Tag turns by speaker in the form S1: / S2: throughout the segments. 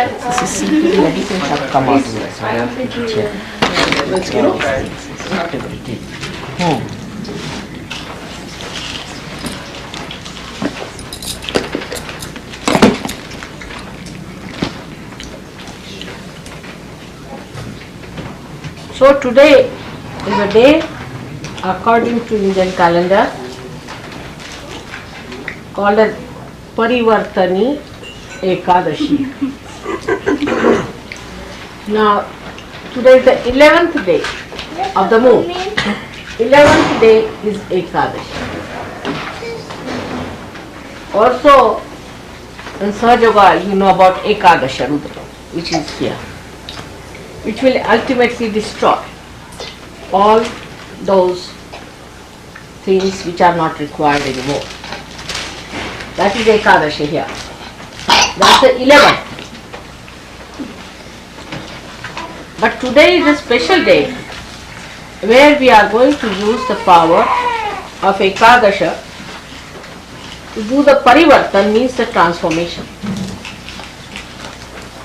S1: medicines have come out with us. Let's get off. So today is a day according to Indian calendar called as Parivartani Ekadashi. Now today is the 11th day of the moon. 11th day is Ekadashi. Also in Sahajayoga you know about Ekadesh Rudra, which is here, which will ultimately destroy all those things which are not required anymore. That is Ekadashi here. That's the 11th. But today is a special day where we are going to use the power of Ekadasha to do the parivartan, means the transformation.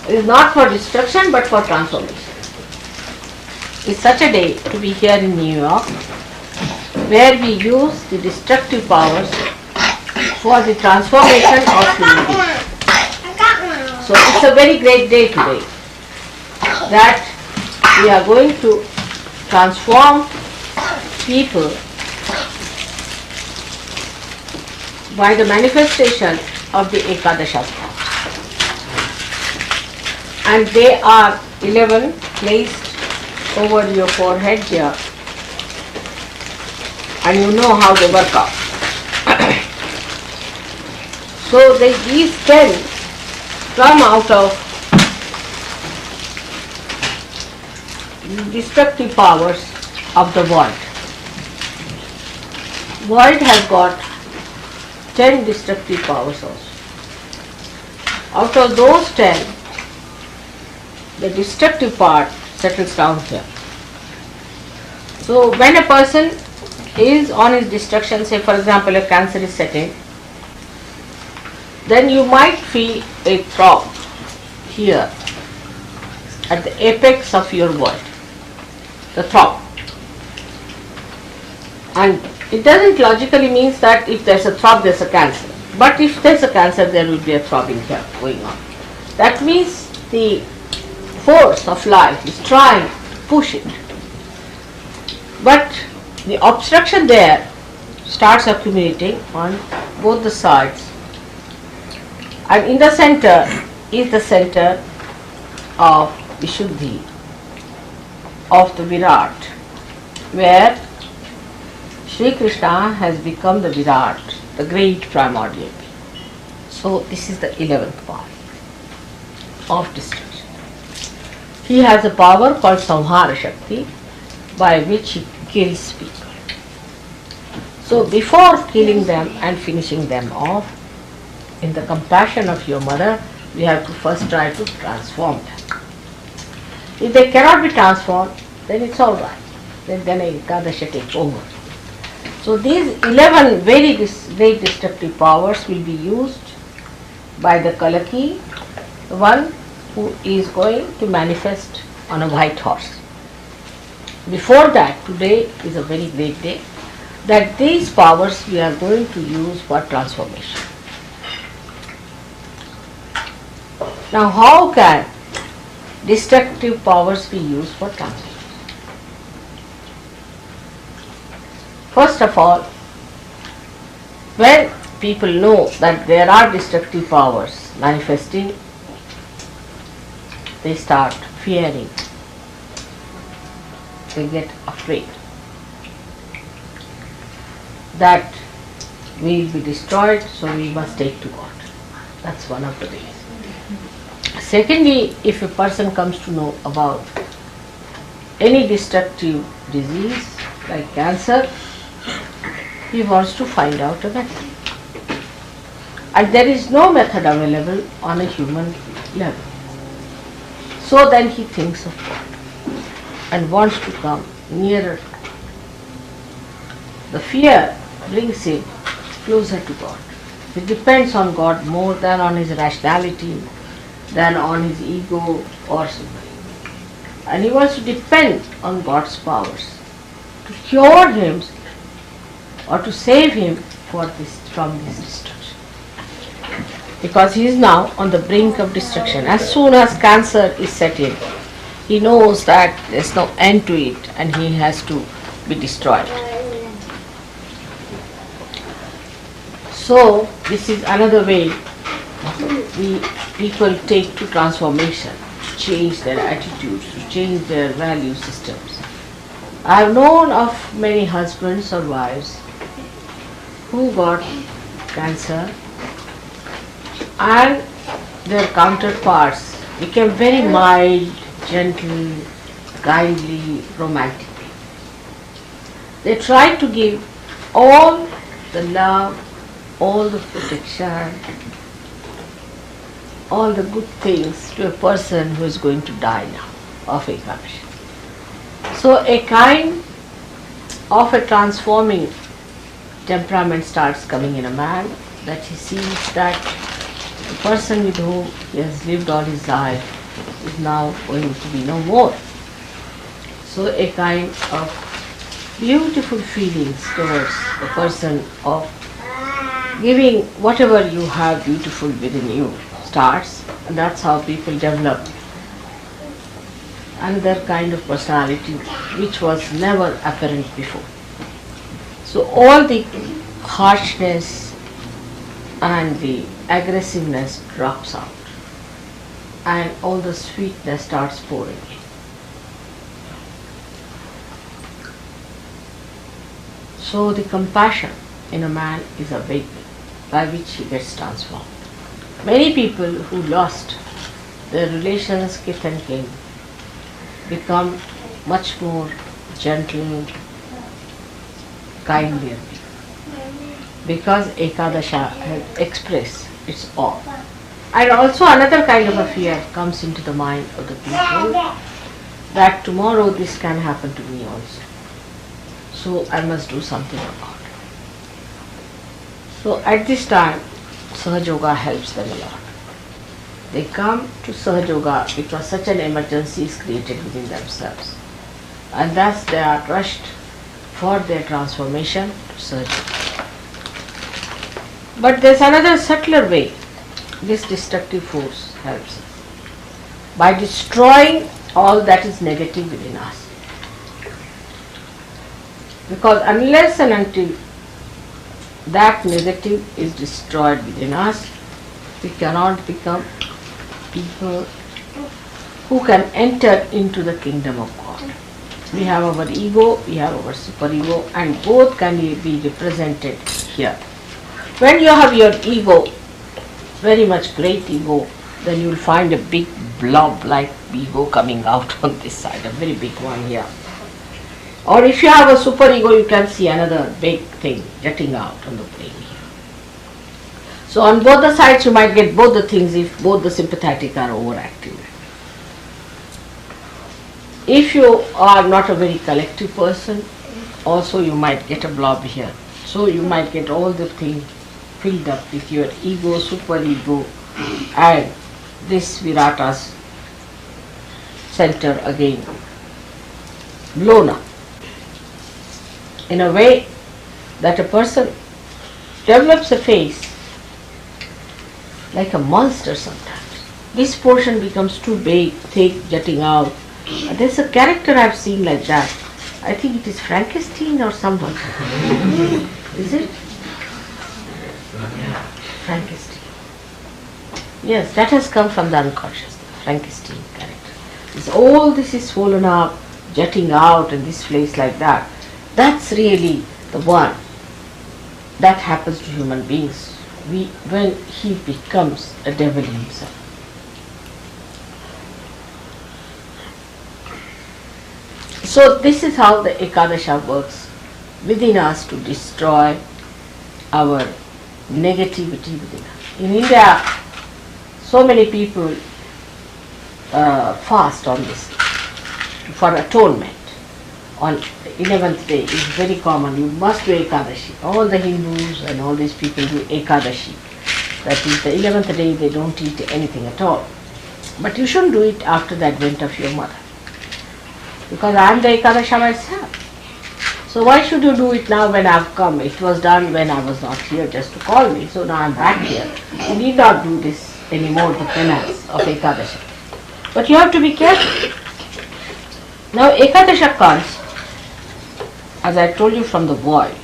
S1: It is not for destruction but for transformation. It's such a day to be here in New York where we use the destructive powers for the transformation of humanity. So it's a very great day today that we are going to transform people by the manifestation of the Ekadashas. And they are 11 placed over your forehead here, and you know how they work out. So these 10 come out of destructive powers of the world. World has got 10 destructive powers also. Out of those 10, the destructive part settles down here. So when a person is on his destruction, say for example a cancer is setting, then you might feel a throb here at the apex of your world, the throb. And it doesn't logically means that if there's a throb there's a cancer. But if there's a cancer there will be a throbbing here going on. That means the force of life is trying to push it. But the obstruction there starts accumulating on both the sides. And in the center is the center of Vishuddhi, of the Virat, where Shri Krishna has become the Virat, the great primordial. So this is the 11th part of destruction. He has a power called Samhara Shakti by which he kills people. So before killing them and finishing them off, in the compassion of your mother, we have to first try to transform them. If they cannot be transformed, then it's all right. Then Ekadasha takes over. So these 11 very great destructive powers will be used by the Kalaki, the one who is going to manifest on a white horse. Before that, today is a very great day, that these powers we are going to use for transformation. Now how can destructive powers be used for transformation? First of all, when people know that there are destructive powers manifesting, they start fearing. They get afraid that we will be destroyed, so we must take to God. That's one of the ways. Secondly, if a person comes to know about any destructive disease like cancer, he wants to find out a method. And there is no method available on a human level. So then he thinks of God and wants to come nearer. The fear brings him closer to God. He depends on God more than on his rationality, than on his ego or super. And he wants to depend on God's powers to cure him or to save him from this destruction. Because he is now on the brink of destruction. As soon as cancer is set in, he knows that there is no end to it and he has to be destroyed. So this is another way people take to transformation, to change their attitudes, to change their value systems. I have known of many husbands or wives who got cancer and their counterparts became very mild, gentle, kindly, romantic. They tried to give all the love, all the protection, all the good things to a person who is going to die now of Ekadesh. So a kind of a transforming temperament starts coming in a man, that he sees that the person with whom he has lived all his life is now going to be no more. So a kind of beautiful feelings towards the person of giving whatever you have beautiful within you starts, and that's how people develop another kind of personality which was never apparent before. So all the harshness and the aggressiveness drops out and all the sweetness starts pouring in. So the compassion in a man is a way by which he gets transformed. Many people who lost their relations, kith and kin, become much more gentle, kindlier, because Ekadasha has expressed its all. And also another kind of a fear comes into the mind of the people, that tomorrow this can happen to me also. So I must do something about it. So at this time, Sahaja helps them a lot. They come to Sahaja because such an emergency is created within themselves. And thus they are rushed for their transformation to Sahaja. But there is another subtler way this destructive force helps us, by destroying all that is negative within us. Because unless and until that negative is destroyed within us, we cannot become people who can enter into the kingdom of God. We have our ego, we have our superego, and both can be represented here. When you have your ego, very much great ego, then you will find a big blob like ego coming out on this side, a very big one here. Or if you have a superego, you can see another big thing jetting out on the plane here. So on both the sides you might get both the things if both the sympathetic are overactive. If you are not a very collective person, also you might get a blob here. So you might get all the things filled up with your ego, superego, and this Virata's center again blown up, in a way that a person develops a face like a monster sometimes. This portion becomes too big, thick, jutting out. There's a character I've seen like that. I think it is Frankenstein or someone. Is it? Yeah, Frankenstein. Yes, that has come from the unconscious, Frankenstein character. All this is swollen up, jutting out, and this place like that. That's really the one that happens to human beings when he becomes a devil himself. So this is how the Ekadasha works within us to destroy our negativity within us. In India, so many people fast on this for atonement. On 11th day is very common. You must do Ekadashi. All the Hindus and all these people do Ekadashi. That is the 11th day they don't eat anything at all. But you shouldn't do it after the advent of your mother. Because I am the Ekadasha myself. So why should you do it now when I have come? It was done when I was not here just to call me. So now I am back here. You need not do this anymore, the penance of Ekadasha. But you have to be careful. Now Ekadasha comes, as I told you, from the void.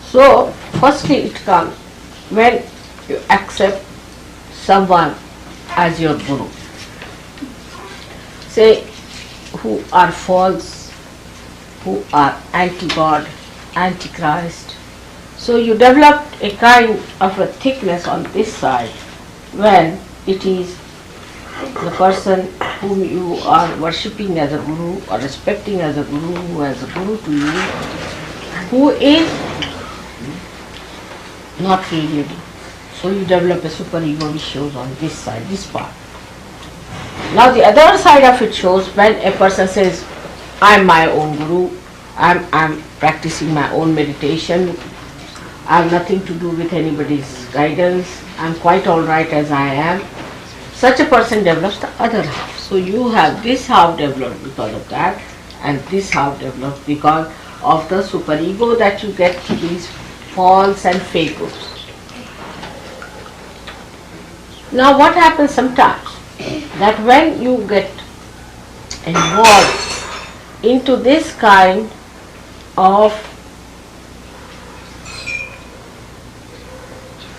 S1: So firstly it comes when you accept someone as your guru. Say, who are false, who are anti-God, anti-Christ. So you develop a kind of a thickness on this side when it is the person whom you are worshipping as a guru or respecting as a guru, who is a guru to you, who is not really a guru. So you develop a super ego which shows on this side, this part. Now the other side of it shows when a person says, I am my own guru, I am practicing my own meditation, I have nothing to do with anybody's guidance, I am quite alright as I am. Such a person develops the other half. So you have this half developed because of that, and this half developed because of the superego that you get through these false and fake gurus. Now what happens sometimes, that when you get involved into this kind of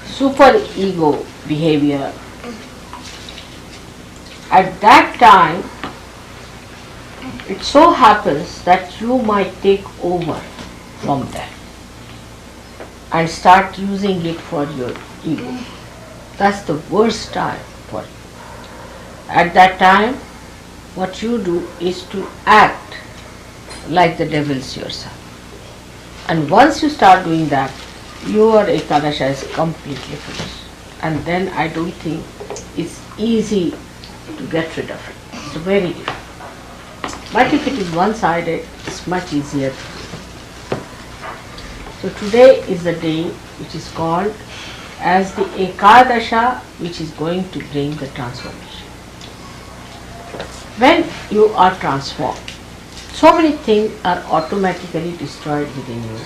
S1: superego behavior, at that time it so happens that you might take over from them and start using it for your ego. That's the worst time for you. At that time, what you do is to act like the devils yourself. And once you start doing that, your Ekadasha is completely finished. And then I don't think it's easy to get rid of it. It's very difficult. But if it is one-sided, it's much easier to do. So today is the day which is called as the Ekadasha, which is going to bring the transformation. When you are transformed, so many things are automatically destroyed within you.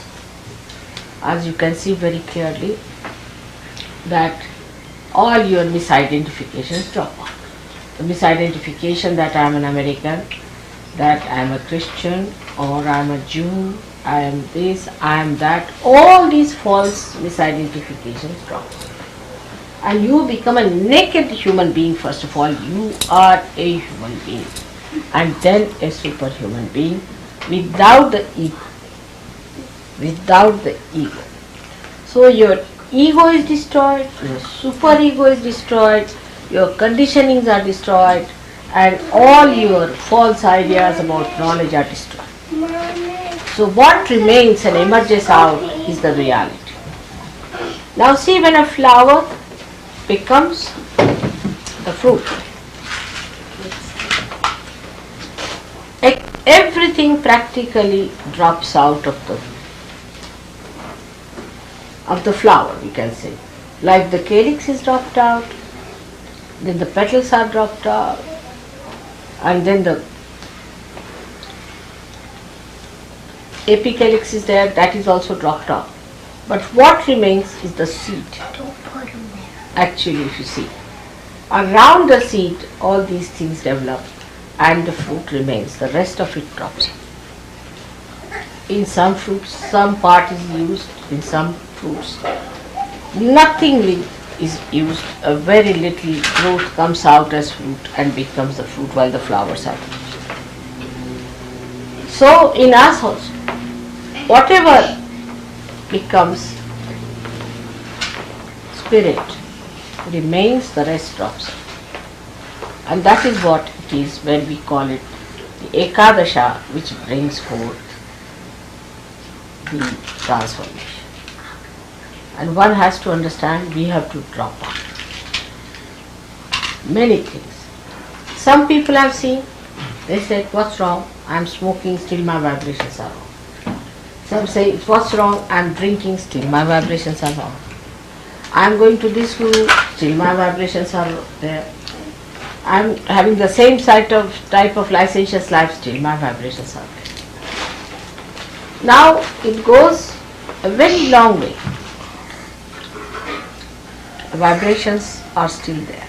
S1: As you can see very clearly, that all your misidentifications drop off. The misidentification that I am an American, that I am a Christian, or I am a Jew, I am this, I am that, all these false misidentifications drop. And you become a naked human being. First of all, you are a human being, and then a superhuman being without the ego. Without the ego. So your ego is destroyed, your superego is destroyed, your conditionings are destroyed, and all your false ideas about knowledge are destroyed. So what remains and emerges out is the reality. Now see, when a flower becomes the fruit, everything practically drops out of the flower, we can say. Like the calyx is dropped out, then the petals are dropped out, and then the apicalyx is there, that is also dropped out. But what remains is the seed. Actually, if you see, around the seed all these things develop and the fruit remains, the rest of it drops. In some fruits, some part is used, in some fruits, nothing is used, a very little growth comes out as fruit and becomes the fruit while the flowers are finished. So in us also, whatever becomes spirit remains, the rest drops. And that is what it is when we call it the Ekadasha, which brings forth the transformation. And one has to understand, we have to drop out many things. Some people I've seen, they say, what's wrong? I'm smoking, still my vibrations are wrong. Some say, what's wrong? I'm drinking, still my vibrations are wrong. I'm going to this guru, still my vibrations are there. I'm having the same type of licentious lifestyle, my vibrations are there. Now it goes a very long way. The vibrations are still there.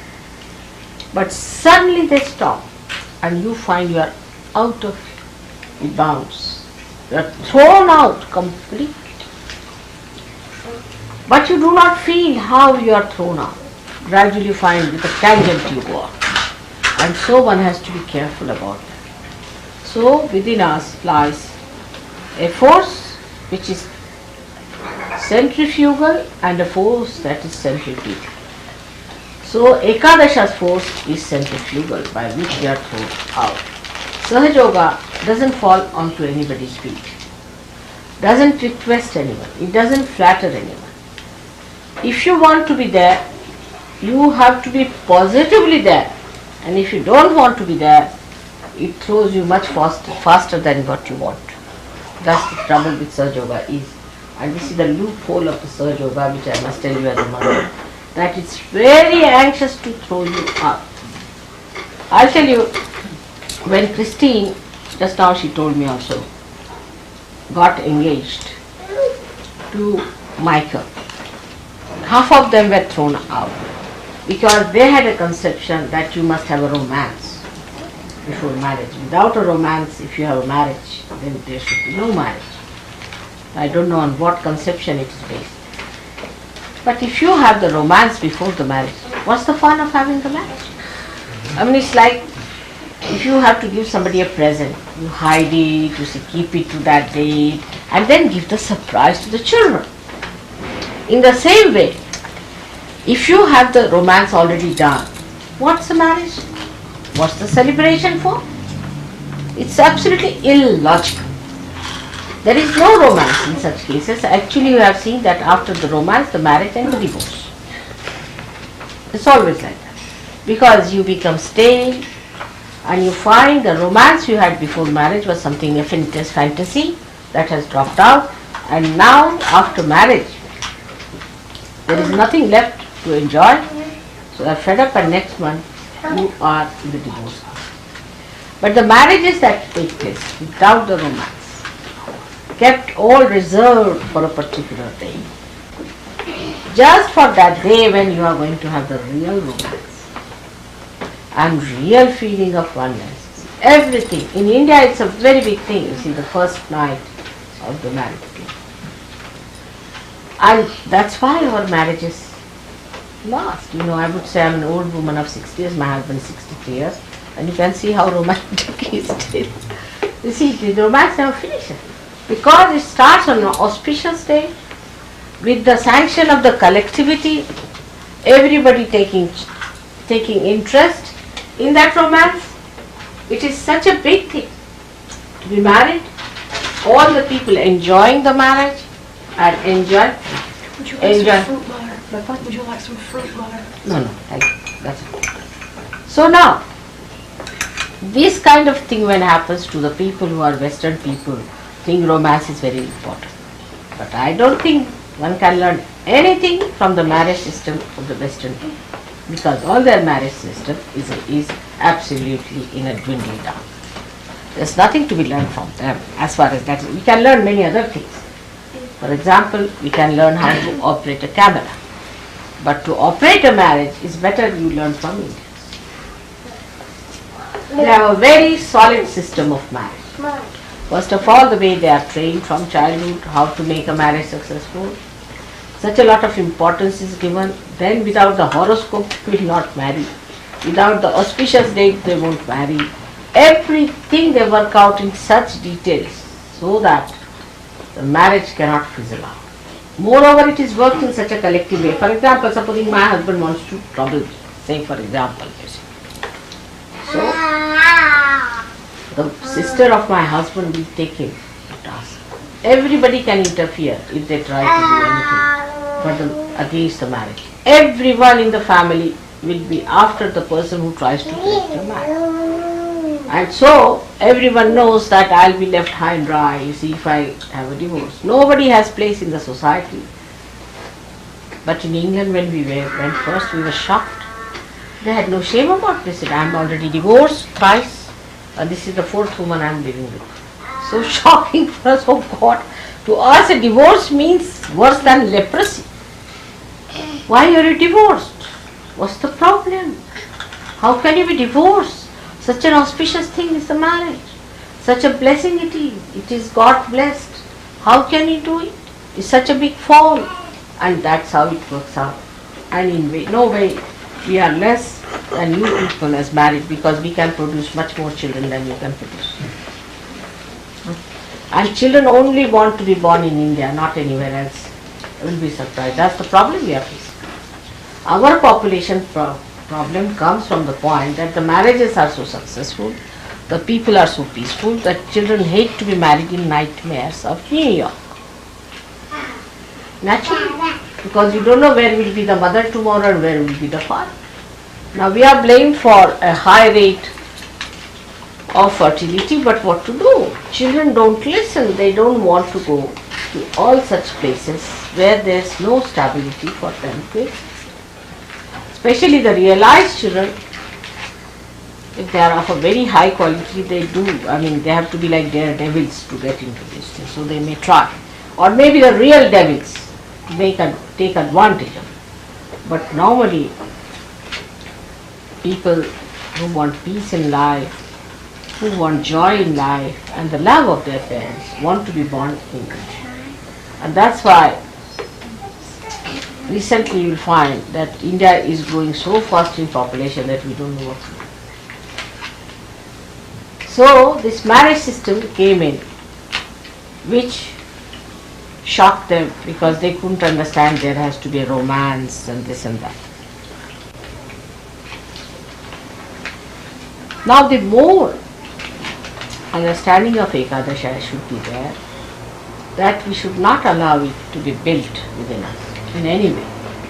S1: But suddenly they stop and you find you are out of bounds. You are thrown out completely. But you do not feel how you are thrown out. Gradually you find with a tangent you go out. And so one has to be careful about that. So within us lies a force which is centrifugal and a force that is centripetal. So Ekadasha's force is centrifugal by which we are thrown out. Sahaja Yoga doesn't fall onto anybody's feet, doesn't request anyone, it doesn't flatter anyone. If you want to be there, you have to be positively there, and if you don't want to be there, it throws you much faster than what you want. That's the trouble with Sahaja Yoga is. And this is the loophole of the Sahaja Yoga, which I must tell you as a mother, that it's very anxious to throw you out. I'll tell you, when Christine, just now she told me also, got engaged to Michael, half of them were thrown out because they had a conception that you must have a romance before marriage. Without a romance, if you have a marriage, then there should be no marriage. I don't know on what conception it is based. But if you have the romance before the marriage, what's the fun of having the marriage? I mean, it's like if you have to give somebody a present, you hide it, you say keep it to that date, and then give the surprise to the children. In the same way, if you have the romance already done, what's the marriage? What's the celebration for? It's absolutely illogical. There is no romance in such cases. Actually, you have seen that after the romance, the marriage and the divorce. It's always like that. Because you become stale and you find the romance you had before marriage was something, a fantasy that has dropped out, and now after marriage, there is nothing left to enjoy. So you are fed up, and next month you are in the divorce. But the marriages that take place without the romance, kept all reserved for a particular day, just for that day when you are going to have the real romance and real feeling of oneness. Everything. In India it's a very big thing, you see, the first night of the marriage. And that's why our marriages last. You know, I would say I'm an old woman of 60 years, my husband 63 years, and you can see how romantic he is still. You see, the romance never finishes. Because it starts on an auspicious day, with the sanction of the collectivity, everybody taking interest in that romance. It is such a big thing to be married, all the people enjoying the marriage and enjoy.
S2: Would you like some fruit butter? Would you like some fruit butter?
S1: No, thank you. That's it. So now, this kind of thing when happens to the people who are Western people, think romance is very important. But I don't think one can learn anything from the marriage system of the Western people, because all their marriage system is absolutely in a dwindle down. There's nothing to be learned from them as far as that is. We can learn many other things. For example, we can learn how to operate a camera. But to operate a marriage is better you learn from Indians. They have a very solid system of marriage. First of all, the way they are trained from childhood, how to make a marriage successful. Such a lot of importance is given. Then without the horoscope, they will not marry. Without the auspicious date, they won't marry. Everything they work out in such details so that the marriage cannot fizzle out. Moreover, it is worked in such a collective way. For example, supposing my husband wants to trouble, say for example, so the sister of my husband will take him to task. Everybody can interfere if they try to do anything but against the marriage. Everyone in the family will be after the person who tries to break the marriage. And so everyone knows that I'll be left high and dry, you see, if I have a divorce. Nobody has place in the society. But in England when we went first, we were shocked. They had no shame about this. I am already divorced thrice, and this is the fourth woman I am living with. So shocking for us, oh God. To us, a divorce means worse than leprosy. Why are you divorced? What's the problem? How can you be divorced? Such an auspicious thing is the marriage. Such a blessing it is. It is God blessed. How can you do it? It's such a big fall. And that's how it works out. And in no way we are less than you people as married, because we can produce much more children than you can produce. And children only want to be born in India, not anywhere else. You will be surprised. That's the problem we are facing. Our population problem comes from the point that the marriages are so successful, the people are so peaceful, that children hate to be married in nightmares of New York. Naturally, because you don't know where will be the mother tomorrow and where will be the father. Now we are blamed for a high rate of fertility, but what to do? Children don't listen. They don't want to go to all such places where there is no stability for them to exist. Especially the realized children, if they are of a very high quality, they have to be like daredevils to get into this thing. So they may try. Or maybe the real devils they can take advantage of it. But normally, people who want peace in life, who want joy in life and the love of their parents, want to be born in India. And that's why recently you will find that India is growing so fast in population that we don't know what to do. So this marriage system came in, which shocked them because they couldn't understand there has to be a romance and this and that. Now the more understanding of Ekadasha should be there, that we should not allow it to be built within us in any way,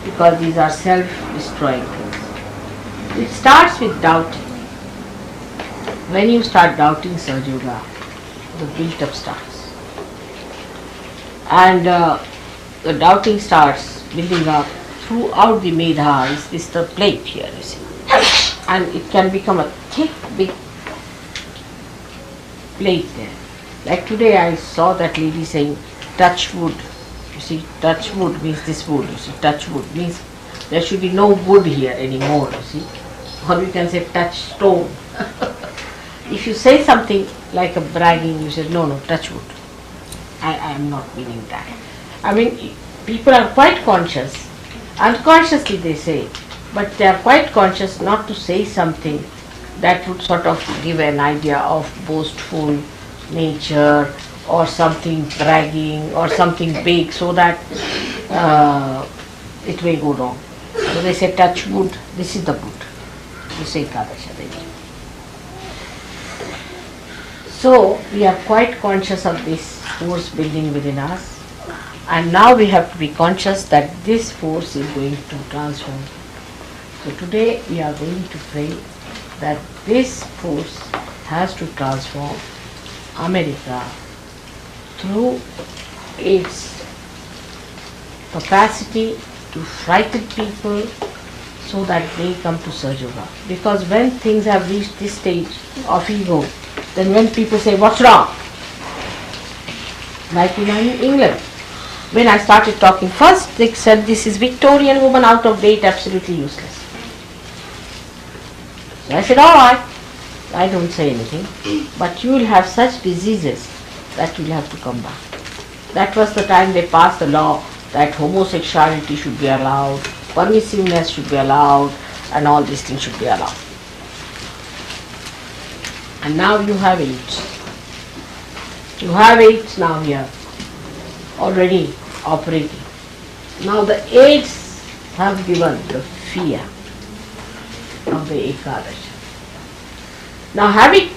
S1: because these are self-destroying things. It starts with doubting. When you start doubting Sahaja, the build-up starts. And the doubting starts building up throughout the Medha. Is this the plate here, you see? And it can become a thick, big plate there. Like today I saw that lady saying, touch wood. You see, touch wood means this wood. You see, touch wood means there should be no wood here anymore, you see. Or you can say touch stone. If you say something like a bragging, you say, no, touch wood. I am not meaning that. I mean, people are quite conscious. Unconsciously they say, but they are quite conscious not to say something that would sort of give an idea of boastful nature or something bragging or something big, so that it may go wrong. So they say touch wood, this is the wood. You say Ekadasha Devi. So we are quite conscious of this force building within us, and now we have to be conscious that this force is going to transform. So today we are going to pray that this force has to transform America through its capacity to frighten people so that they come to Sahaja. Because when things have reached this stage of ego, then when people say, what's wrong? Like in England, when I started talking first, they said this is Victorian woman, out of date, absolutely useless. So I said, all right, I don't say anything, but you will have such diseases that you will have to come back. That was the time they passed the law that homosexuality should be allowed, permissiveness should be allowed, and all these things should be allowed. And now you have AIDS. You have AIDS now here, already operating. Now the AIDS have given the fear of the Ekadasha. Now have it.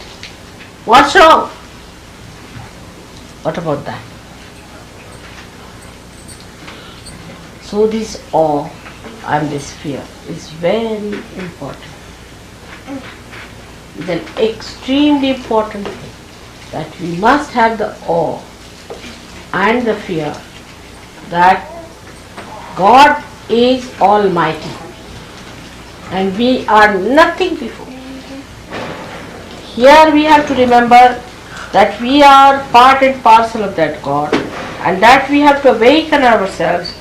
S1: What's wrong? What about that? So this awe and this fear is very important. It's an extremely important thing, that we must have the awe and the fear that God is almighty and we are nothing before. Here we have to remember that we are part and parcel of that God, and that we have to awaken ourselves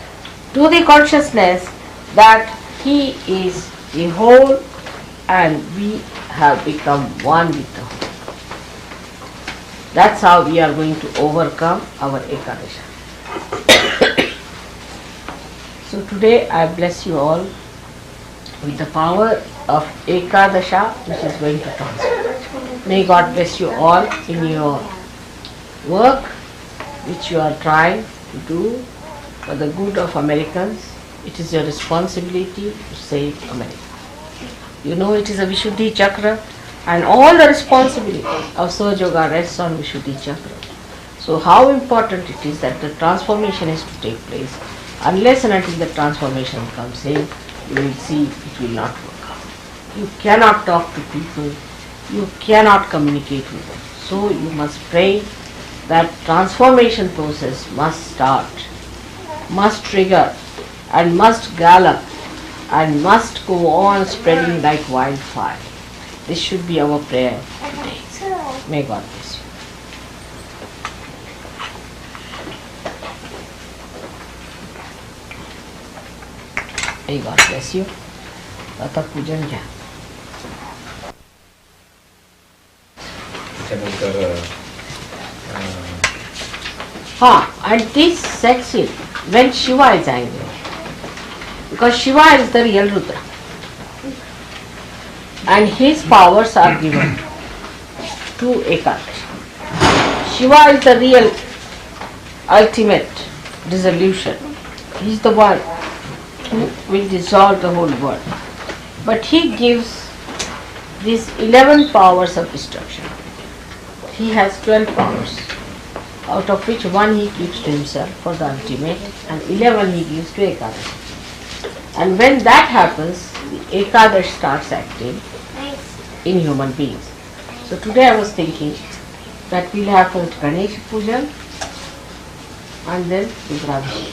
S1: to the consciousness that He is the whole and we have become one with the whole. That's how we are going to overcome our Ekadasha. So today I bless you all with the power of Ekadasha, which is going to transform. May God bless you all in your work which you are trying to do for the good of Americans. It is your responsibility to save America. You know it is a Vishuddhi Chakra, and all the responsibility of Sahaja rests on Vishuddhi Chakra. So how important it is that the transformation is to take place. Unless and until the transformation comes in, you will see it will not work out. You cannot talk to people, you cannot communicate with them. So you must pray that transformation process must start, must trigger, and must gallop, and must go on spreading like wildfire. This should be our prayer today. May God bless you. May God bless you. Tata Pujan Jai. And this sets in when Shiva is angry. Because Shiva is the real Rudra. And his powers are given to Ekadesh. Shiva is the real ultimate dissolution. He is the one who will dissolve the whole world. But he gives these 11 powers of destruction. He has 12 powers, out of which one he keeps to himself for the ultimate, and 11 he gives to Ekadesh. And when that happens, the Ekadesh starts acting in human beings. So today I was thinking that we'll have first Ekadesh Puja and then Rudra Puja.